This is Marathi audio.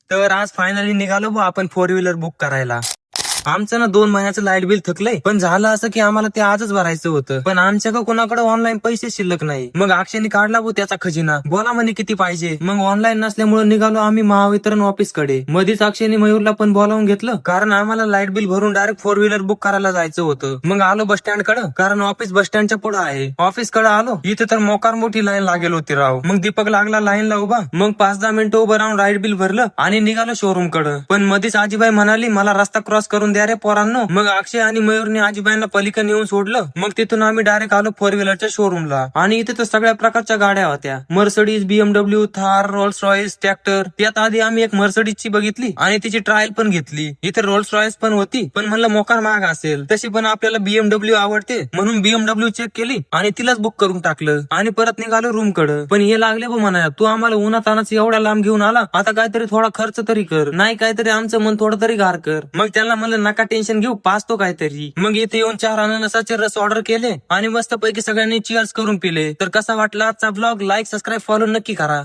तर आज फायनली निघालो बा आपण 4 व्हीलर बुक करायला. आमचं ना 2 महिन्याचं लाईट बिल थकलंय, पण झालं असं की आम्हाला ते आजच भरायचं होतं, पण आमच्या का कोणाकडे ऑनलाईन पैसे शिल्लक नाही. मग अक्षयने काढला भाऊ त्याचा खजिना, बोला म्हणे किती पाहिजे. मग ऑनलाईन नसल्यामुळे निघालो आम्ही महावितरण ऑफिस कडे. मध्येच अक्षयने मयूरला पण बोलावून घेतलं, कारण आम्हाला लाईट बिल भरून डायरेक्ट 4 व्हीलर बुक करायला जायचं होतं. मग आलो बस स्टँड कडे, कारण ऑफिस बस स्टँडच्या पुढे आहे. ऑफिस कडे आलो, इथे तर मोकार मोठी लाईन लागेल होती राव. मग दीपक लागला लाईनला उभा. मग 5-10 मिनिटं उभं राहून लाईट बिल भरलं आणि निघालो शोरूम कडे. पण मध्येच आजीबाई म्हणाली, मला रस्ता क्रॉस करून द्या रे पोरांनो. मग अक्षय आणि मयूरने आजीबाईंना पलीकडे येऊन सोडलं. मग तिथून आम्ही डायरेक्ट आलो 4 व्हीलरच्या शोरूमला. आणि इथे तर सगळ्या प्रकारच्या गाड्या होत्या, Mercedes, BMW, Thar, Rolls Royce, tractor. त्यात आधी आम्ही एक मर्सडीजची बघितली आणि तिची ट्रायल पण घेतली. इथे रोल्स रॉयस पण होती, पण म्हणलं मोकार महाग असेल. तशी पण आपल्याला BMW आवडते म्हणून BMW चेक केली आणि तिलाच बुक करून टाकलं आणि परत निघालो रूम कडे. पण हे लागले बघ म्हणाया, तू आम्हाला उन्हातानाच एवढा लांब घेऊन आला, आता काहीतरी थोडा खर्च तरी कर, नाही काहीतरी आमचं मन थोडं तरी गार कर. मग त्यांना म्हणलं नका टेन्शन घेऊ, पाचतो काहीतरी. मग इथे येऊन 4 अननसाचे रस ऑर्डर केले आणि मस्त पैकी सगळ्यांनी चिअर्स करून पिले. तर कसा वाटला आजचा ब्लॉग? लाईक, सबस्क्राईब, फॉलो नक्की करा.